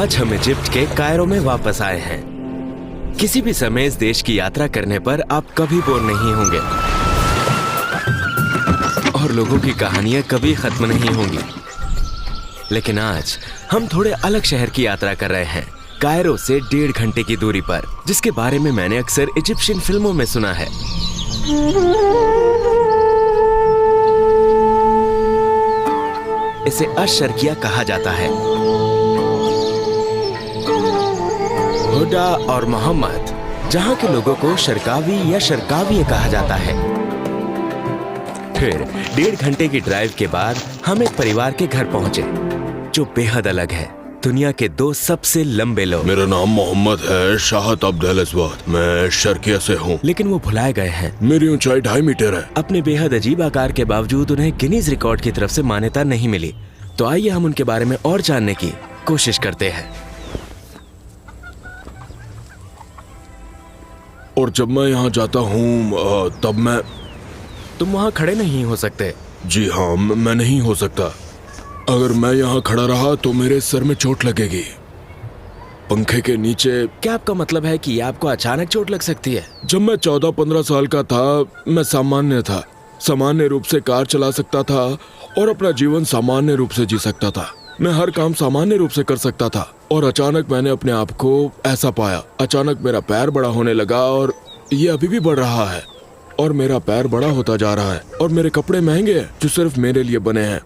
आज हम इजिप्ट के कायरो में वापस आए हैं। किसी भी समय इस देश की यात्रा करने पर आप कभी बोर नहीं होंगे और लोगों की कहानियां कभी खत्म नहीं होंगी। लेकिन आज हम थोड़े अलग शहर की यात्रा कर रहे हैं, कायरो से 1.5 घंटे की दूरी पर, जिसके बारे में मैंने अक्सर इजिप्शियन फिल्मों में सुना है। इसे अशर्किया कहा जाता है। हुडा और मोहम्मद, जहां के लोगों को शरकावी या शरकावी कहा जाता है। फिर 1.5 घंटे की ड्राइव के बाद हम एक परिवार के घर पहुंचे जो बेहद अलग है। दुनिया के 2 सबसे लंबे लोग। मेरा नाम मोहम्मद है, शाहत अब्दुल अस्वद। मैं शर्किया से हूँ। लेकिन वो भुलाए गए हैं। मेरी ऊंचाई 2.5 मीटर है। अपने बेहद अजीब आकार के बावजूद उन्हें गिनीज रिकॉर्ड की तरफ से मान्यता नहीं मिली। तो आइए हम उनके बारे में और जानने की कोशिश करते हैं। और जब मैं यहाँ जाता हूँ तब मैं... तुम वहाँ खड़े नहीं हो सकते। जी हाँ, मैं नहीं हो सकता। अगर मैं यहाँ खड़ा रहा तो मेरे सर में चोट लगेगी। पंखे के नीचे। क्या आपका मतलब है कि आपको अचानक चोट लग सकती है? जब मैं 14-15 साल का था, मैं सामान्य था। सामान्य रूप से कार चला सकता था और अपना जीवन सामान्य रूप से जी सकता था। मैं हर काम सामान्य रूप से कर सकता था। और अचानक मैंने अपने आप को ऐसा पाया। अचानक मेरा पैर बड़ा होने लगा और ये अभी भी बढ़ रहा है। और मेरा पैर बड़ा होता जा रहा है। और मेरे कपड़े महंगे हैं जो सिर्फ मेरे लिए बने हैं।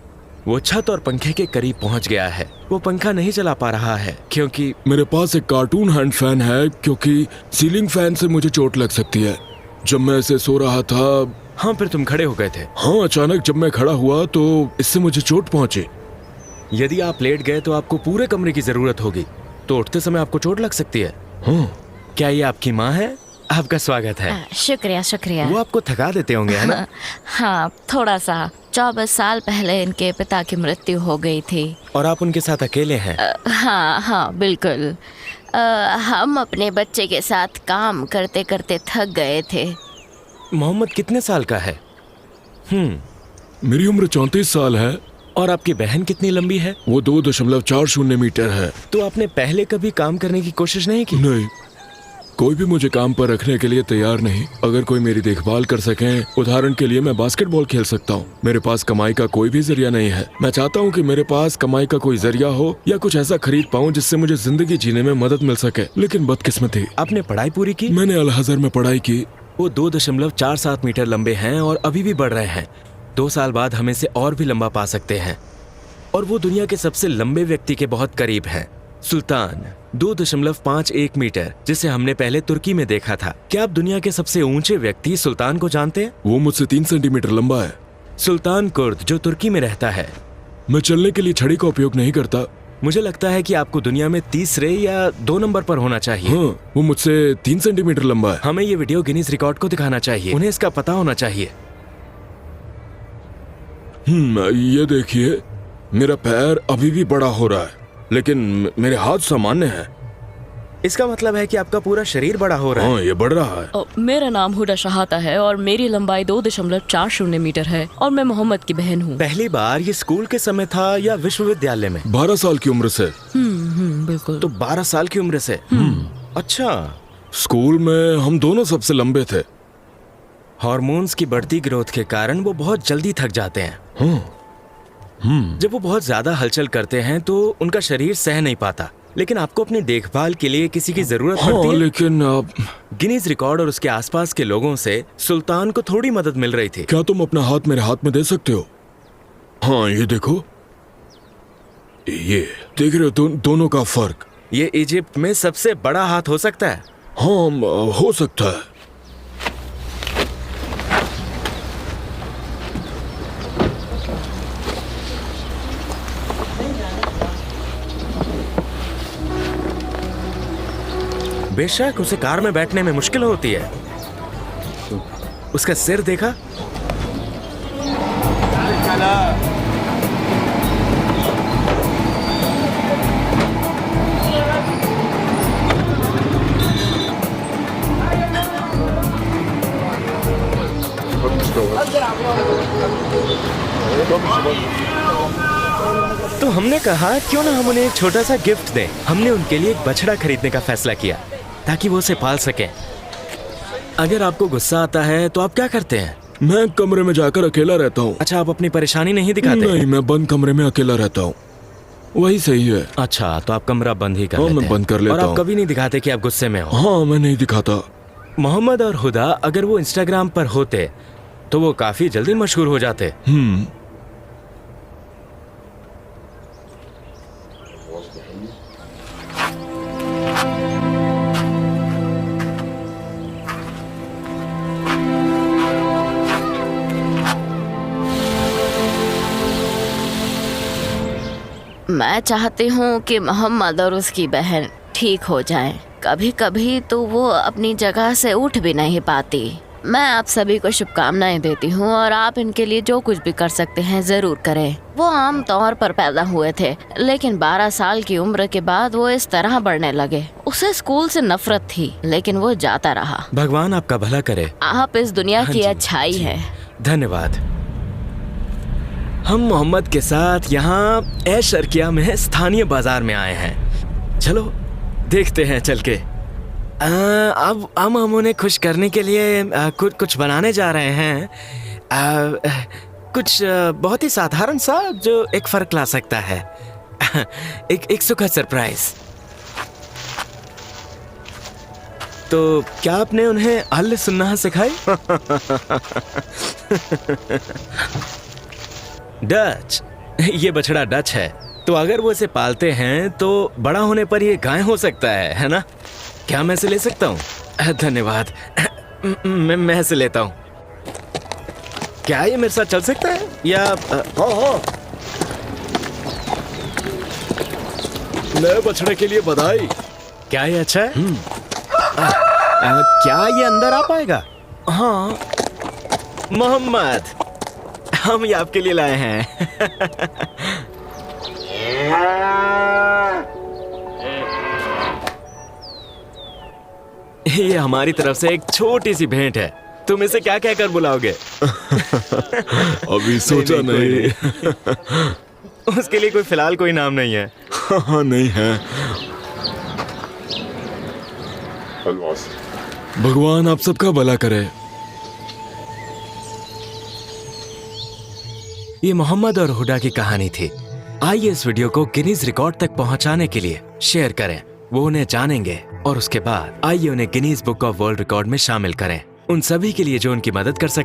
वो छत और पंखे के करीब पहुंच गया है। वो पंखा नहीं चला पा रहा है क्योंकि मेरे पास एक कार्टून हैंड फैन है, क्योंकि सीलिंग फैन से मुझे चोट लग सकती है। जब मैं ऐसे सो रहा था। हाँ, फिर तुम खड़े हो गए थे। हाँ, अचानक जब मैं खड़ा हुआ तो इससे मुझे चोट पहुंची। यदि आप लेट गए तो आपको पूरे कमरे की जरूरत होगी, तो उठते समय आपको चोट लग सकती है। हाँ। क्या ये आपकी माँ है? आपका स्वागत है। शुक्रिया शुक्रिया। वो आपको थका देते होंगे, है ना? हाँ, थोड़ा सा। 24 साल पहले इनके पिता की मृत्यु हो गई थी। और आप उनके साथ अकेले हैं? हाँ, बिल्कुल। हम अपने बच्चे के साथ काम करते करते थक गए थे। मोहम्मद कितने साल का है? मेरी उम्र 34 साल है। और आपकी बहन कितनी लंबी है? वो 2.40 मीटर है। तो आपने पहले कभी काम करने की कोशिश नहीं की? नहीं, कोई भी मुझे काम पर रखने के लिए तैयार नहीं। अगर कोई मेरी देखभाल कर सके, उदाहरण के लिए मैं बास्केटबॉल खेल सकता हूँ। मेरे पास कमाई का कोई भी जरिया नहीं है। मैं चाहता हूँ कि मेरे पास कमाई का कोई जरिया हो या कुछ ऐसा खरीद पाऊँ जिससे मुझे जिंदगी जीने में मदद मिल सके। लेकिन बदकिस्मती। आपने पढ़ाई पूरी की? मैंने अल अज़हर में पढ़ाई की। वो 2.47 मीटर लंबे हैं और अभी भी बढ़ रहे हैं। 2 साल बाद हम इसे और भी लंबा पा सकते हैं। और वो दुनिया के सबसे लंबे व्यक्ति के बहुत करीब हैं। सुल्तान 2.51 मीटर, जिसे हमने पहले तुर्की में देखा था। क्या आप दुनिया के सबसे ऊंचे व्यक्ति सुल्तान को जानते हैं? वो मुझसे 3 सेंटीमीटर लंबा है। सुल्तान कुर्द, जो तुर्की में रहता है। मैं चलने के लिए छड़ी का उपयोग नहीं करता। मुझे लगता है कि आपको दुनिया में तीसरे या 2 नंबर पर होना चाहिए। हाँ, वो मुझसे 3 सेंटीमीटर लंबा है। हमें ये वीडियो गिनीज रिकॉर्ड को दिखाना चाहिए। उन्हें इसका पता होना चाहिए। ये देखिए, मेरा पैर अभी भी बड़ा हो रहा है, लेकिन मेरे हाथ सामान्य हैं। इसका मतलब है कि आपका पूरा शरीर बड़ा हो रहा है। हाँ, ये बढ़ रहा है। मेरा नाम हुडा शहाता है और मेरी लंबाई 2.40 मीटर है और मैं मोहम्मद की बहन हूँ। पहली बार ये स्कूल के समय था या विश्वविद्यालय में? 12 साल की उम्र से। बिल्कुल। तो 12 साल की उम्र से। अच्छा। स्कूल में हम दोनों सबसे लंबे थे। हार्मोन्स की बढ़ती ग्रोथ के कारण वो बहुत जल्दी थक जाते हैं। जब वो बहुत ज्यादा हलचल करते हैं तो उनका शरीर सह नहीं पाता। लेकिन आपको अपनी देखभाल के लिए किसी की जरूरत पड़ती है। लेकिन गिनीज रिकॉर्ड और उसके आसपास के लोगों से सुल्तान को थोड़ी मदद मिल रही थी। क्या तुम अपना हाथ मेरे हाथ में दे सकते हो? हाँ, ये देखो, ये देख रहे हो दोनों का फर्क? ये इजिप्ट में सबसे बड़ा हाथ हो सकता है। हाँ, हो सकता है। बेशक उसे कार में बैठने में मुश्किल होती है। उसका सिर देखा? तो हमने कहा क्यों ना हम उन्हें एक छोटा सा गिफ्ट दें। हमने उनके लिए एक बछड़ा खरीदने का फैसला किया ताकि वो उसे पाल सकें। अगर आपको गुस्सा आता है तो आप क्या करते हैं? मैं कमरे में जाकर अकेला रहता हूँ। अच्छा, आप अपनी परेशानी नहीं दिखाते? नहीं, मैं बंद कमरे में अकेला रहता हूँ, वही सही है। अच्छा, तो आप कमरा बंद ही कर हाँ, लेते मैं हैं। बंद कर लेता और आप हूँ। कभी नहीं दिखाते कि आप गुस्से में हो? हाँ, मैं नहीं दिखाता। मोहम्मद और हुदा अगर वो इंस्टाग्राम पर होते तो वो काफी जल्दी मशहूर हो जाते। मैं चाहती हूँ कि मोहम्मद और उसकी बहन ठीक हो जाएं। कभी कभी तो वो अपनी जगह से उठ भी नहीं पाती। मैं आप सभी को शुभकामनाएं देती हूँ और आप इनके लिए जो कुछ भी कर सकते हैं जरूर करें। वो आम तौर पर पैदा हुए थे, लेकिन 12 साल की उम्र के बाद वो इस तरह बढ़ने लगे। उसे स्कूल से नफरत थी, लेकिन वो जाता रहा। भगवान आपका भला करे। आप इस दुनिया हाँ की जी, अच्छाई जी। है। धन्यवाद। हम मोहम्मद के साथ यहाँ ऐशर्किया में स्थानीय बाजार में आए हैं। चलो देखते हैं चल के। अब हम उन्हें खुश करने के लिए कुछ बनाने जा रहे हैं। कुछ बहुत ही साधारण सा जो एक फर्क ला सकता है। एक सुखद सरप्राइज। तो क्या आपने उन्हें अल सुन्ना सिखाई? डच। ये बछड़ा डच है, तो अगर वो इसे पालते हैं तो बड़ा होने पर ये गाय हो सकता है ना? क्या मैं इसे ले सकता हूँ? धन्यवाद। मैं इसे लेता हूँ। क्या ये मेरे साथ चल सकता है या? हाँ, नए बछड़े के लिए बधाई। क्या ये अच्छा है? क्या ये अंदर आ पाएगा? हाँ। मोहम्मद, हम ये आपके लिए लाए हैं। ये हमारी तरफ से एक छोटी सी भेंट है। तुम इसे क्या कहकर बुलाओगे? अभी सोचा नहीं। उसके लिए फिलहाल कोई नाम नहीं है। हाँ, नहीं है। भगवान आप सबका भला करे। ये मोहम्मद और हुडा की कहानी थी। आइए इस वीडियो को गिनीज रिकॉर्ड तक पहुंचाने के लिए शेयर करें। वो उन्हें जानेंगे और उसके बाद आइए उन्हें Guinness book of world record में शामिल करें। उन सभी के लिए जो उनकी मदद कर सके।